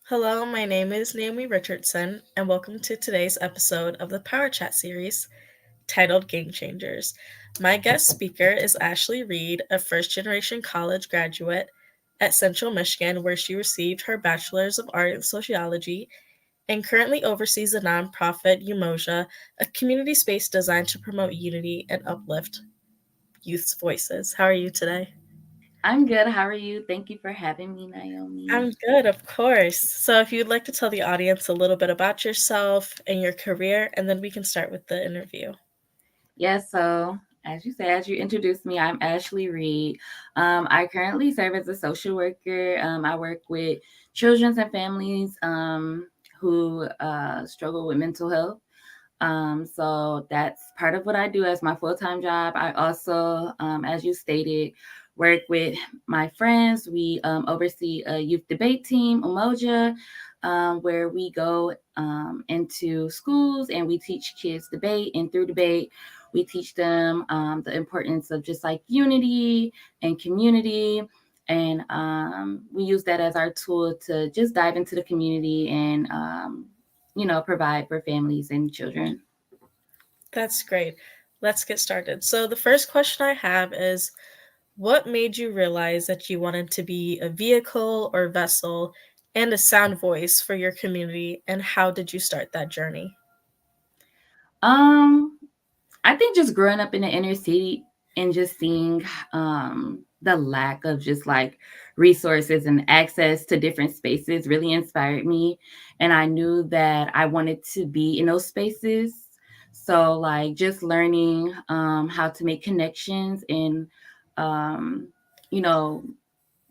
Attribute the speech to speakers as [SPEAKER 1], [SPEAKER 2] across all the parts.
[SPEAKER 1] Hello, my name is Naomi Richardson, and welcome to today's episode of the Power Chat series titled Game Changers. My guest speaker is Ashley Reed, a first generation college graduate at Central Michigan, where she received her Bachelor's of Art in Sociology and currently oversees the nonprofit Umoja, a community space designed to promote unity and uplift youth's voices. How are you today?
[SPEAKER 2] I'm good. How are you? Thank you for having me, Naomi.
[SPEAKER 1] I'm good, of course. So, if you'd like to tell the audience a little bit about yourself and your career, and then we can start with the interview.
[SPEAKER 2] As you introduced me, I'm Ashley Reed. I currently serve as a social worker. I work with children and families who struggle with mental health. So that's part of what I do as my full time job. I also, as you stated, work with my friends. We oversee a youth debate team, Umoja, where we go into schools and we teach kids debate. And through debate, we teach them the importance of just like unity and community. And we use that as our tool to just dive into the community and provide for families and children.
[SPEAKER 1] That's great. Let's get started. So, the first question I have is, what made you realize that you wanted to be a vehicle or vessel and a sound voice for your community, and how did you start that journey?
[SPEAKER 2] Um, I think just growing up in the inner city and just seeing the lack of just like resources and access to different spaces really inspired me. And I knew that I wanted to be in those spaces. So, like, just learning how to make connections and, um, you know,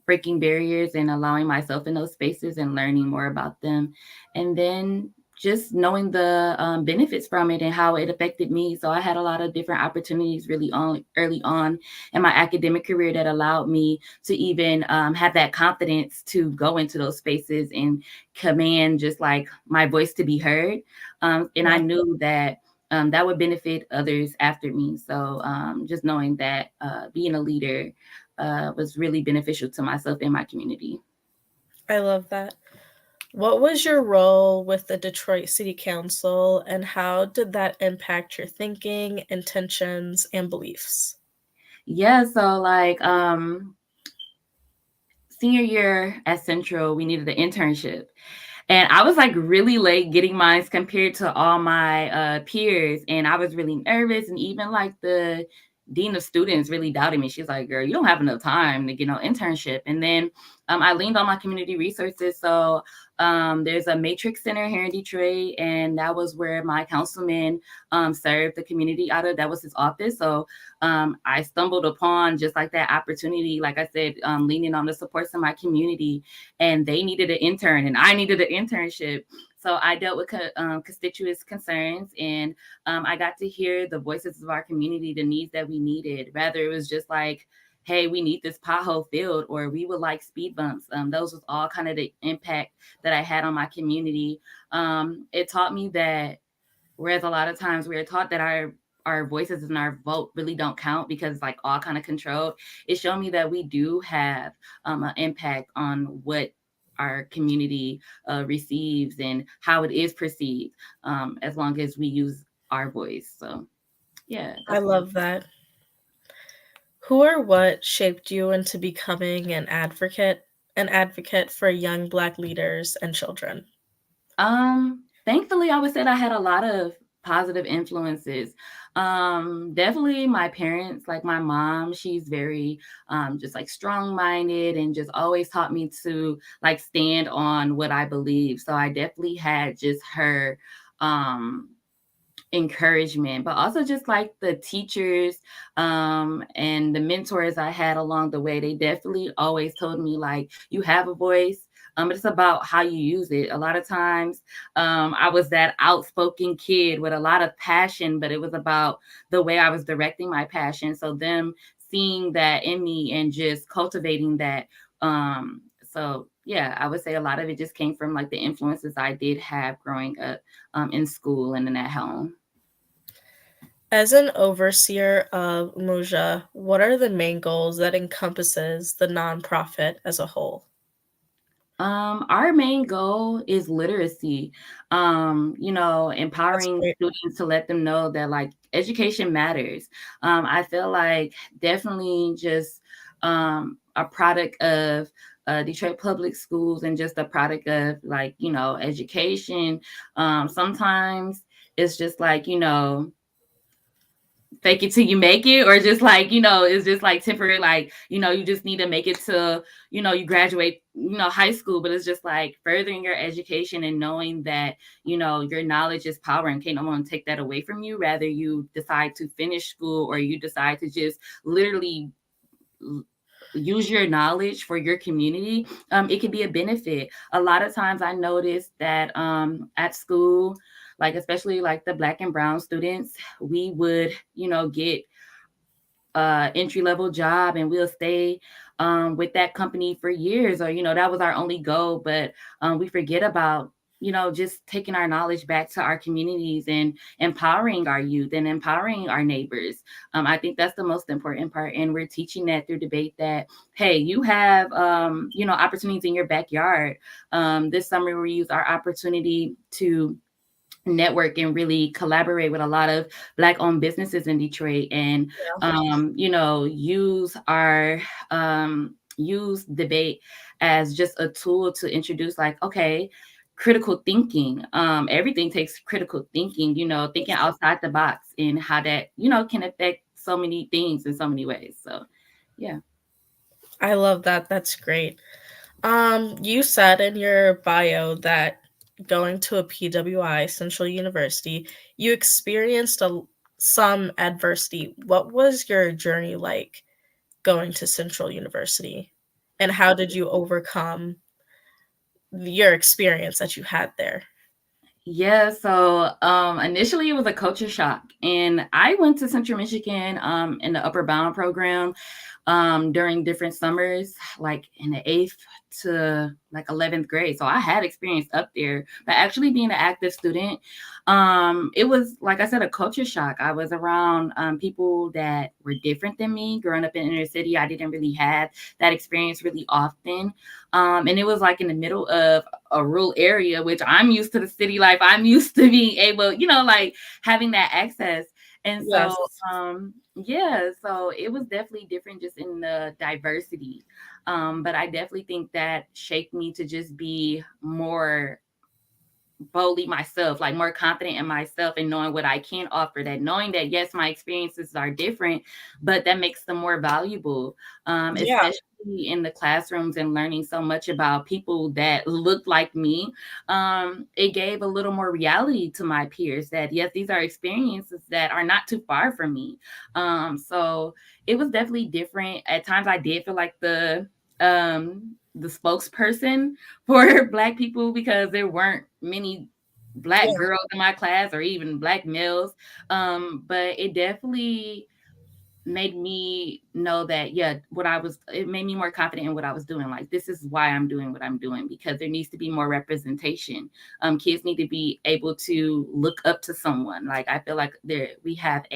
[SPEAKER 2] breaking barriers and allowing myself in those spaces and learning more about them. And then just knowing the benefits from it and how it affected me. So I had a lot of different opportunities really early on in my academic career that allowed me to even have that confidence to go into those spaces and command just like my voice to be heard. And I
[SPEAKER 1] Wow.
[SPEAKER 2] knew that that would benefit others after me. So just knowing that being a leader was really beneficial to myself and my community.
[SPEAKER 1] I love that. What was your role with the Detroit City Council, and how did that impact your thinking, intentions, and beliefs?
[SPEAKER 2] Yeah, so like senior year at Central, we needed an internship. And I was like really late getting mine compared to all my peers. And I was really nervous. And even like the dean of students really doubted me. She's like, girl, you don't have enough time to get no internship. And then I leaned on my community resources. So there's a Matrix Center here in Detroit. And that was where my councilman served the community out of. That was his office. So I stumbled upon just like that opportunity, like I said, leaning on the supports of my community, and they needed an intern and I needed an internship. So I dealt with constituents' concerns, and I got to hear the voices of our community, the needs that we needed. Rather, it was just like, hey, we need this pothole filled, or we would like speed bumps. Those was all kind of the impact that I had on my community. It taught me that whereas a lot of times we are taught that our voices and our vote really don't count because it's like all kind of controlled. It showed me that we do have an impact on what our community receives and how it is perceived, as long as we use our voice. So yeah,
[SPEAKER 1] I
[SPEAKER 2] that's what.
[SPEAKER 1] love that. Who or what shaped you into becoming an advocate for young Black leaders and children?
[SPEAKER 2] Thankfully, I would say that I had a lot of positive influences. Definitely my parents, like my mom, she's very just like strong-minded and just always taught me to like stand on what I believe. So I definitely had just her um encouragement, but also just like the teachers and the mentors I had along the way. They definitely always told me like, you have a voice, but it's about how you use it. A lot of times I was that outspoken kid with a lot of passion, but it was about the way I was directing my passion. So them seeing that in me and just cultivating that. So yeah, I would say a lot of it just came from like the influences I did have growing up in school and in at home.
[SPEAKER 1] As an overseer of Umoja, what are the main goals that encompasses the nonprofit as a whole?
[SPEAKER 2] Our main goal is literacy.
[SPEAKER 1] That's
[SPEAKER 2] Empowering
[SPEAKER 1] great.
[SPEAKER 2] students to let them know that like education matters. I feel like definitely just a product of Detroit Public Schools and just a product of like, education. Sometimes it's just like, fake it till you make it, or just like, it's just like temporary, like, you just need to make it to, you graduate, high school. But it's just like furthering your education and knowing that, your knowledge is power and can't no one take that away from you. Rather you decide to finish school, or you decide to just literally use your knowledge for your community, it can be a benefit. A lot of times I noticed that at school, like especially like the Black and brown students, we would, get entry level job, and we'll stay with that company for years, or that was our only goal. But we forget about, just taking our knowledge back to our communities and empowering our youth and empowering our neighbors. I think that's the most important part, and we're teaching that through debate, that hey, you have opportunities in your backyard. This summer we use our opportunity to network and really collaborate with a lot of Black owned businesses in Detroit, and
[SPEAKER 1] Yeah.
[SPEAKER 2] use debate as just a tool to introduce, like, okay, critical thinking. Everything takes critical thinking, thinking outside the box, and how that, can affect so many things in so many ways. So yeah.
[SPEAKER 1] I love that. That's great. You said in your bio that going to a PWI, Central University, you experienced some adversity. What was your journey like going to Central University? And how did you overcome your experience that you had there?
[SPEAKER 2] Yeah, so initially it was a culture shock, and I went to Central Michigan in the Upper Bound program during different summers, like in the 8th to like 11th grade. So I had experience up there, but actually being an active student, it was, like I said, a culture shock. I was around people that were different than me. Growing up in inner city, I didn't really have that experience really often. And it was like in the middle of a rural area, which I'm used to the city life. I'm used to being able, like having that access. And so,
[SPEAKER 1] Yes.
[SPEAKER 2] yeah, so it was definitely different just in the diversity. But I definitely think that shaped me to just be more boldly myself, like more confident in myself and knowing what I can offer, that knowing that, yes, my experiences are different, but that makes them more valuable,
[SPEAKER 1] Yeah.
[SPEAKER 2] especially in the classrooms and learning so much about people that look like me. It gave a little more reality to my peers that, yes, these are experiences that are not too far from me. So it was definitely different. At times I did feel like the spokesperson for Black people, because there weren't many Black
[SPEAKER 1] Yeah.
[SPEAKER 2] girls in my class, or even Black males. But it definitely made me know that, yeah, it made me more confident in what I was doing. Like, this is why I'm doing what I'm doing, because there needs to be more representation. Kids need to be able to look up to someone. Like, I feel like we have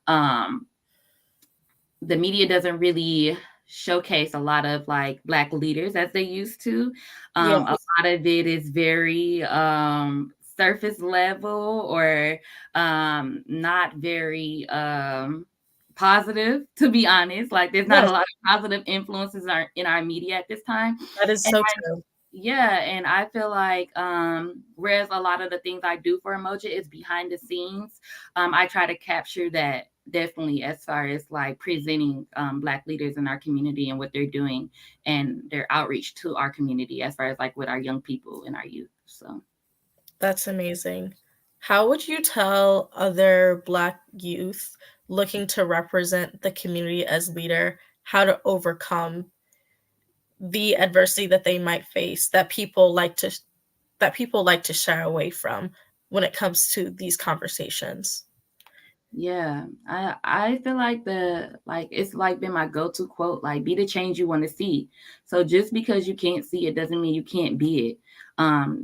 [SPEAKER 2] um, the media doesn't really showcase a lot of like Black leaders as they used to. A
[SPEAKER 1] Yes.
[SPEAKER 2] lot of it is very surface level, or not very positive, to be honest. Like, there's not a
[SPEAKER 1] Yes.
[SPEAKER 2] lot of positive influences in our media at this time.
[SPEAKER 1] That is
[SPEAKER 2] And
[SPEAKER 1] so true.
[SPEAKER 2] yeah, and I feel like whereas a lot of the things I do for Emoja is behind the scenes, I try to capture that definitely, as far as like presenting Black leaders in our community and what they're doing and their outreach to our community, as far as like with our young people and our youth. So
[SPEAKER 1] That's amazing. How would you tell other Black youth looking to represent the community as leader how to overcome the adversity that they might face that people like to shy away from when it comes to these conversations?
[SPEAKER 2] Yeah, I feel like it's like been my go-to quote, like be the change you want to see. So just because you can't see it doesn't mean you can't be it.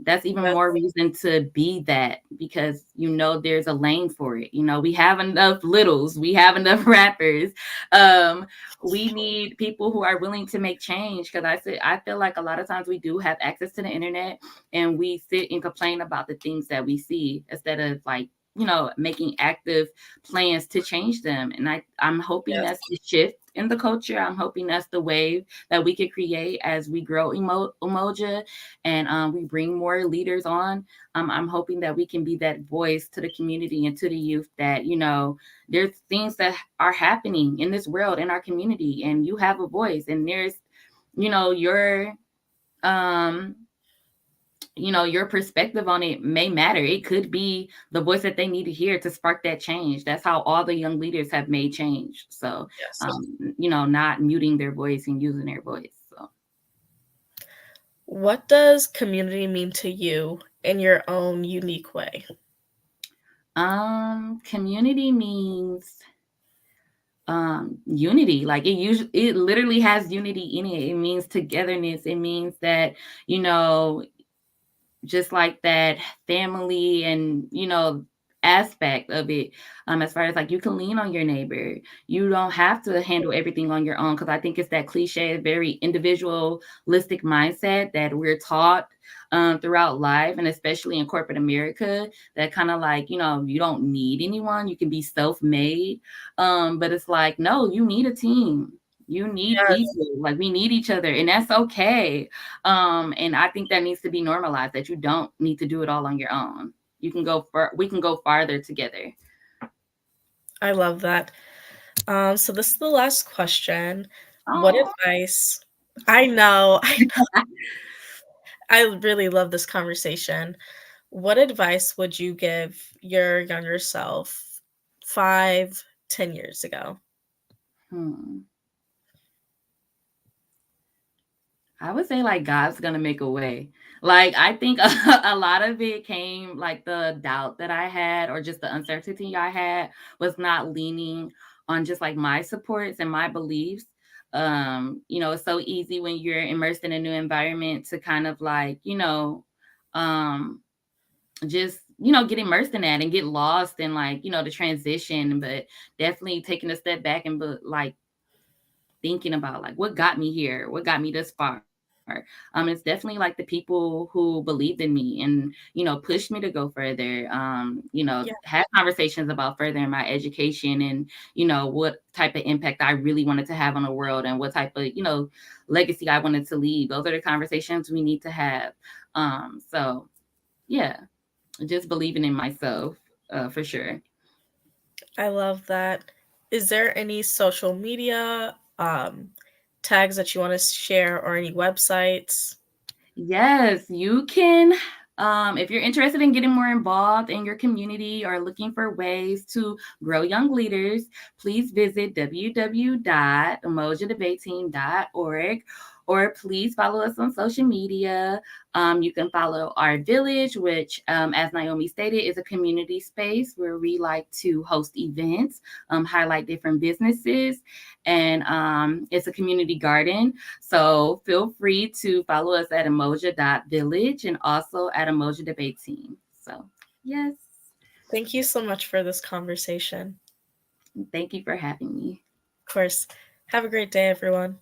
[SPEAKER 2] That's even more
[SPEAKER 1] Yes.
[SPEAKER 2] reason to be that, because you know there's a lane for it. You know, we have enough littles, we have enough rappers. Um, we need people who are willing to make change, because I feel like a lot of times we do have access to the internet and we sit and complain about the things that we see instead of like, you know, making active plans to change them. And I'm hoping
[SPEAKER 1] Yes.
[SPEAKER 2] that's the shift in the culture. I'm hoping that's the wave that we could create as we grow Umoja, and we bring more leaders on. I'm hoping that we can be that voice to the community and to the youth that, you know, there's things that are happening in this world, in our community, and you have a voice, and there's, you know, um your perspective on it may matter. It could be the voice that they need to hear to spark that change. That's how all the young leaders have made change. So,
[SPEAKER 1] Yes.
[SPEAKER 2] not muting their voice and using their voice. So,
[SPEAKER 1] What does community mean to you in your own unique way?
[SPEAKER 2] community means unity. Like it literally has unity in it. It means togetherness. It means that, you know, just like that family and, aspect of it, as far as like you can lean on your neighbor. You don't have to handle everything on your own, because I think it's that cliche, very individualistic mindset that we're taught throughout life, and especially in corporate America, that kind of like, you don't need anyone, you can be self-made. But it's like, no, you need a team, you need
[SPEAKER 1] Yes,
[SPEAKER 2] people, like we need each other, and that's okay. And I think that needs to be normalized, that you don't need to do it all on your own. We can go farther together.
[SPEAKER 1] I love that. So this is the last question. What
[SPEAKER 2] Oh,
[SPEAKER 1] advice I know, I really love this conversation. What advice would you give your younger self 5, 10 years ago?
[SPEAKER 2] hmm. I would say like God's gonna make a way. Like I think a lot of it came, like the doubt that I had or just the uncertainty I had was not leaning on just like my supports and my beliefs. It's so easy when you're immersed in a new environment to kind of like, um just get immersed in that and get lost in like, the transition, but definitely taking a step back and like thinking about like what got me here, what got me this far. It's definitely like the people who believed in me and, pushed me to go further.
[SPEAKER 1] Yeah,
[SPEAKER 2] Had conversations about furthering my education and, what type of impact I really wanted to have on the world and what type of, legacy I wanted to leave. Those are the conversations we need to have. So yeah, just believing in myself, for sure.
[SPEAKER 1] I love that. Is there any social media tags that you want to share or any websites?
[SPEAKER 2] Yes, you can. If you're interested in getting more involved in your community or looking for ways to grow young leaders, please visit www.umojadebateteam.org, or please follow us on social media. You can follow our village, which, as Naomi stated, is a community space where we like to host events, highlight different businesses, and it's a community garden. So feel free to follow us at emoja.village and also at Emoja Debate Team. So, yes,
[SPEAKER 1] Thank you so much for this conversation.
[SPEAKER 2] thank you for having me.
[SPEAKER 1] Of course. Have a great day, everyone.